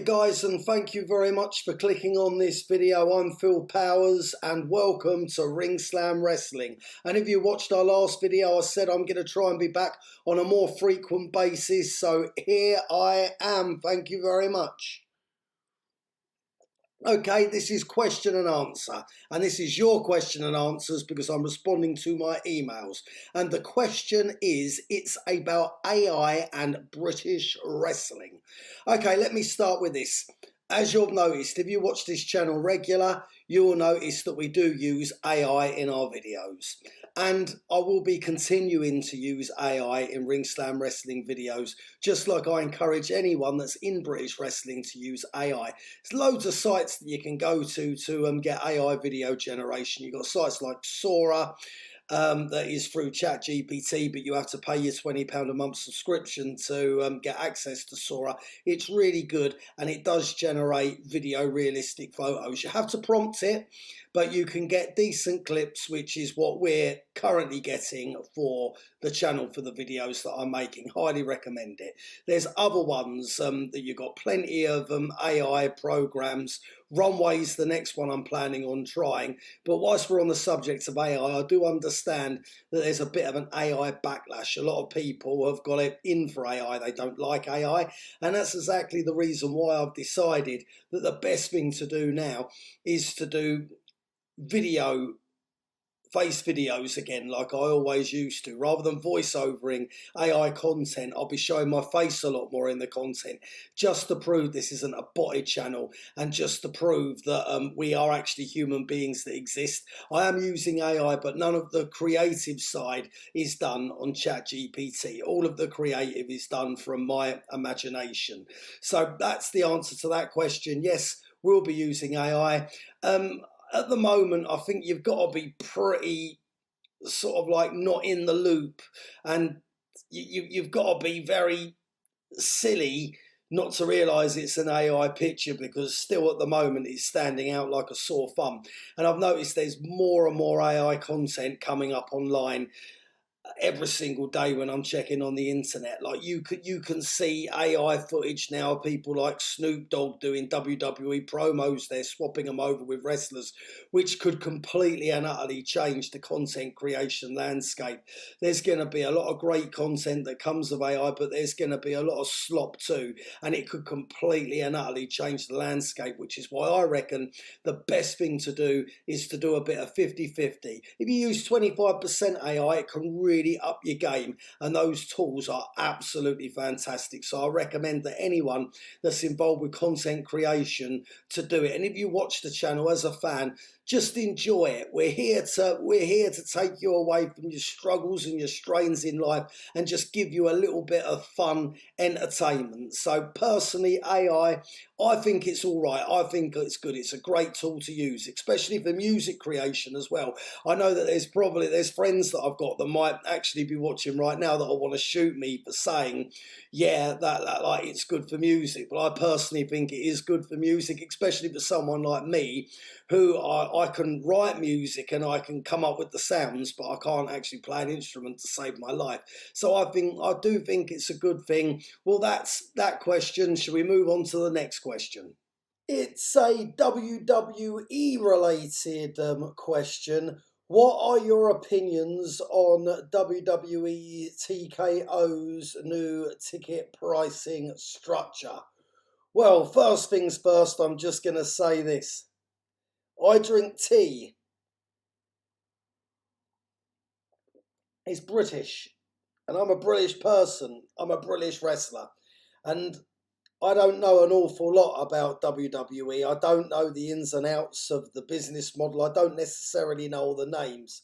guys, and thank you very much for clicking on this video. I'm Phil Powers and welcome to Ring Slam Wrestling. And if you watched our last video, I said I'm going to try and be back on a more frequent basis, so here I am. Thank you very much. Okay, this is question and answer, and this is your question and answers because I'm responding to my emails. And the question is, it's about AI and British wrestling. Okay, let me start with this. As you've noticed, if you watch this channel regular, you will notice that we do use AI in our videos. And I will be continuing to use AI in Ring Slam Wrestling videos, just like I encourage anyone that's in British wrestling to use AI. There's loads of sites that you can go to get AI video generation. You've got sites like Sora, that is through ChatGPT, but you have to pay your £20 a month subscription to get access to Sora. It's really good, and it does generate video realistic photos. You have to prompt it, but you can get decent clips, which is what we're currently getting for the channel for the videos that I'm making. Highly recommend it. There's other ones that you've got plenty of AI programs. Runway's the next one I'm planning on trying. But whilst we're on the subject of AI, I do understand that there's a bit of an AI backlash. A lot of people have got it in for AI. They don't like AI. And that's exactly the reason why I've decided that the best thing to do now is to do face videos again, like I always used to. Rather than voiceovering AI content, I'll be showing my face a lot more in the content, just to prove this isn't a botted channel, and just to prove that we are actually human beings that exist. I am using AI, but none of the creative side is done on ChatGPT. All of the creative is done from my imagination. So that's the answer to that question. Yes, we'll be using AI. At the moment, I think you've got to be pretty sort of like not in the loop, and you've got to be very silly not to realise it's an AI picture, because still at the moment it's standing out like a sore thumb. And I've noticed there's more and more AI content coming up online every single day when I'm checking on the internet. Like you can see AI footage now of people like Snoop Dogg doing WWE promos. They're swapping them over with wrestlers, which could completely and utterly change the content creation landscape. There's going to be a lot of great content that comes of AI, but there's going to be a lot of slop too, and it could completely and utterly change the landscape, which is why I reckon the best thing to do is to do a bit of 50-50. If you use 25% AI, it can really up your game, and those tools are absolutely fantastic. So I recommend that anyone that's involved with content creation to do it. And if you watch the channel as a fan, just enjoy it. We're here to take you away from your struggles and your strains in life and just give you a little bit of fun entertainment. So personally, AI, I think it's all right. I think it's good. It's a great tool to use, especially for music creation as well. I know that there's friends that I've got that might actually be watching right now that will want to shoot me for saying, yeah, that like it's good for music. But I personally think it is good for music, especially for someone like me, who I can write music and I can come up with the sounds, but I can't actually play an instrument to save my life. So I do think it's a good thing. Well, that's that question. Shall we move on to the next question? It's a WWE related question. What are your opinions on WWE TKO's new ticket pricing structure? Well, first things first, I'm just going to say this. I drink tea. It's British, and I'm a British person. I'm a British wrestler, and I don't know an awful lot about WWE. I don't know the ins and outs of the business model. I don't necessarily know all the names.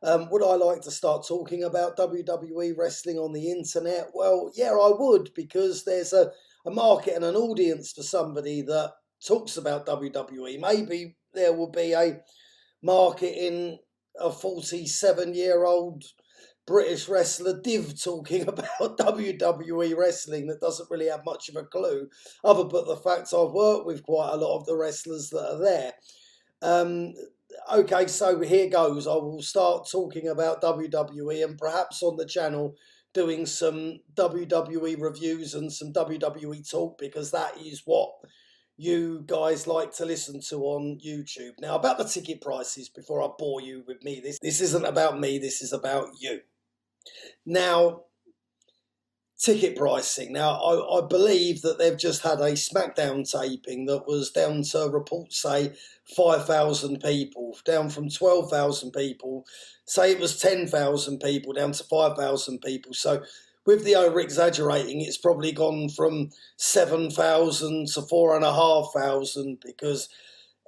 Would I like to start talking about WWE wrestling on the internet? Well, yeah, I would, because there's a market and an audience for somebody that talks about WWE. Maybe there will be a market in a 47-year-old British wrestler Div talking about WWE wrestling that doesn't really have much of a clue, other but the fact I've worked with quite a lot of the wrestlers that are there. Okay, so here goes. I will start talking about WWE, and perhaps on the channel doing some WWE reviews and some WWE talk, because that is what you guys like to listen to on YouTube. Now, about the ticket prices, before I bore you with me, this isn't about me, this is about you. Now, ticket pricing. Now, I believe that they've just had a SmackDown taping that was down to reports say 5,000 people, down from 12,000 people. Say it was 10,000 people, down to 5,000 people. So with the over-exaggerating, it's probably gone from 7,000 to 4,500 because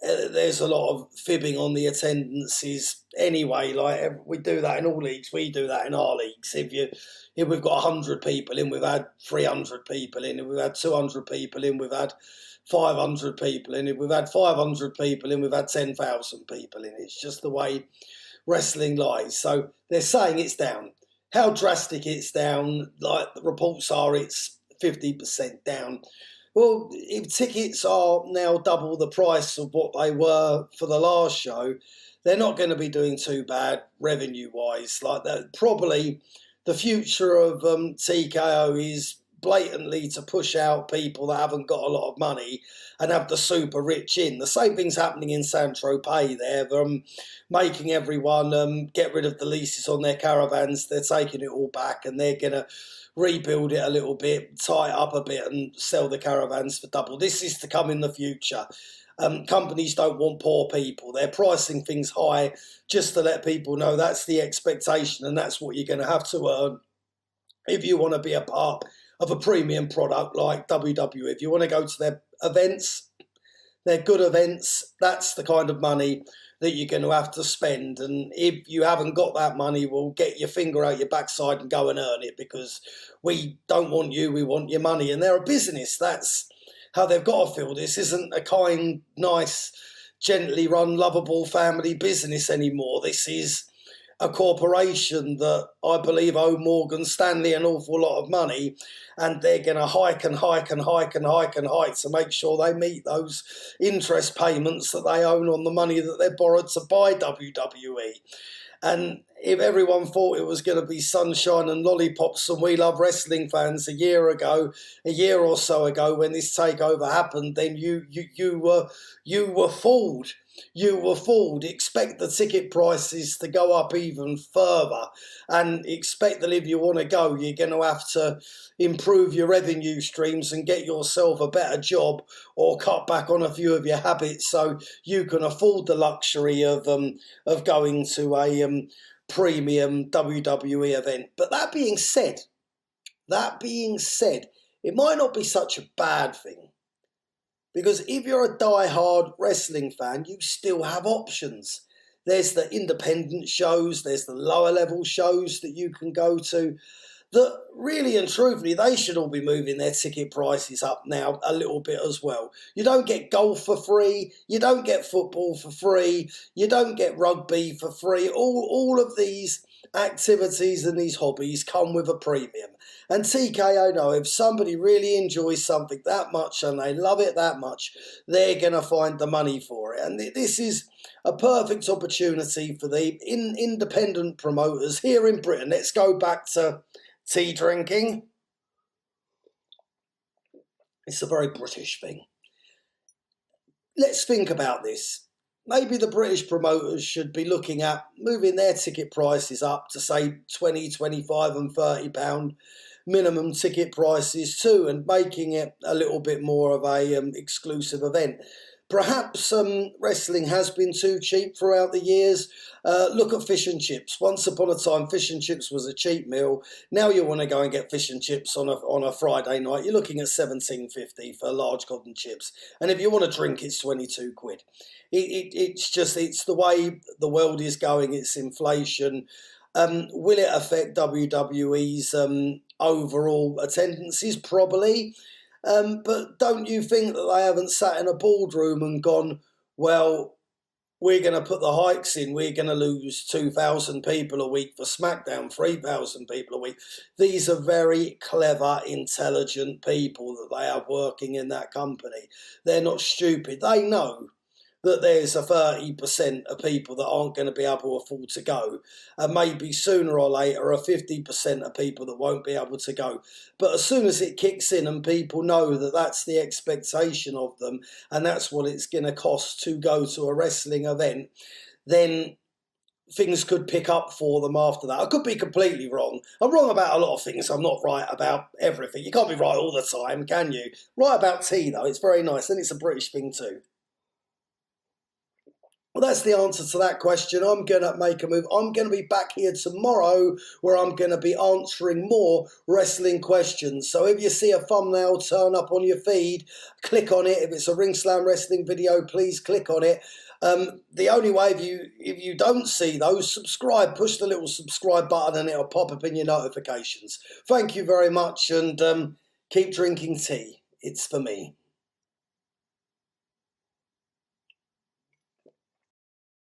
there's a lot of fibbing on the attendances anyway. Like we do that in all leagues, we do that in our leagues. If we've got 100 people in, we've had 300 people in. If we've had 200 people in, we've had 500 people in. If we've had 500 people in, we've had 10,000 people in. It's just the way wrestling lies. So they're saying it's down. How drastic it's down? Like the reports are, it's 50% down. Well, if tickets are now double the price of what they were for the last show, they're not going to be doing too bad revenue-wise. Like that, probably the future of TKO is blatantly to push out people that haven't got a lot of money and have the super rich in. The same thing's happening in Saint-Tropez. They're making everyone get rid of the leases on their caravans. They're taking it all back and they're going to rebuild it a little bit, tie it up a bit and sell the caravans for double. This is to come in the future. Companies don't want poor people. They're pricing things high just to let people know that's the expectation and that's what you're going to have to earn if you want to be a part of a premium product like WWE. If you want to go to their events, they're good events, that's the kind of money that you're going to have to spend. And if you haven't got that money, well, get your finger out your backside and go and earn it, because we don't want you, we want your money. And they're a business. That's how they've got to feel. This isn't a kind, nice, gently run, lovable family business anymore. This is a corporation that I believe owe Morgan Stanley an awful lot of money, and they're going to hike and hike and hike and hike and hike to make sure they meet those interest payments that they own on the money that they borrowed to buy WWE. And if everyone thought it was going to be sunshine and lollipops and we love wrestling fans a year or so ago when this takeover happened, then you were fooled. You were fooled. Expect the ticket prices to go up even further, and expect that if you want to go, you're going to have to improve your revenue streams and get yourself a better job or cut back on a few of your habits so you can afford the luxury of going to a premium WWE event. But that being said, it might not be such a bad thing. Because if you're a die-hard wrestling fan, you still have options. There's the independent shows, there's the lower level shows that you can go to, that really and truthfully, they should all be moving their ticket prices up now a little bit as well. You don't get golf for free, you don't get football for free, you don't get rugby for free. All of these activities and these hobbies come with a premium. And TKO know if somebody really enjoys something that much and they love it that much, they're going to find the money for it. And this is a perfect opportunity for the independent promoters here in Britain. Let's go back to tea drinking. It's a very British thing. Let's think about this. Maybe the British promoters should be looking at moving their ticket prices up to say 20, 25 and £30 minimum ticket prices too, and making it a little bit more of a exclusive event. Perhaps wrestling has been too cheap throughout the years. Look at fish and chips. Once upon a time, fish and chips was a cheap meal. Now you want to go and get fish and chips on a Friday night, you're looking at $17.50 for large cod chips. And if you want to drink, it's 22 quid. It's the way the world is going. It's inflation. Will it affect WWE's overall attendances? Probably. But don't you think that they haven't sat in a boardroom and gone, well, we're going to put the hikes in, we're going to lose 2,000 people a week for SmackDown, 3,000 people a week. These are very clever, intelligent people that they have working in that company. They're not stupid. They know that there's a 30% of people that aren't going to be able to afford to go, and maybe sooner or later a 50% of people that won't be able to go. But as soon as it kicks in and people know that that's the expectation of them and that's what it's going to cost to go to a wrestling event, then things could pick up for them after that. I could be completely wrong. I'm wrong about a lot of things. I'm not right about everything. You can't be right all the time, can you? Right about tea, though. It's very nice, and it's a British thing too. Well, that's the answer to that question. I'm going to make a move. I'm going to be back here tomorrow where I'm going to be answering more wrestling questions. So if you see a thumbnail turn up on your feed, click on it. If it's a Ring Slam Wrestling video, please click on it. The only way, if you don't see those, subscribe. Push the little subscribe button and it'll pop up in your notifications. Thank you very much, and keep drinking tea. It's for me.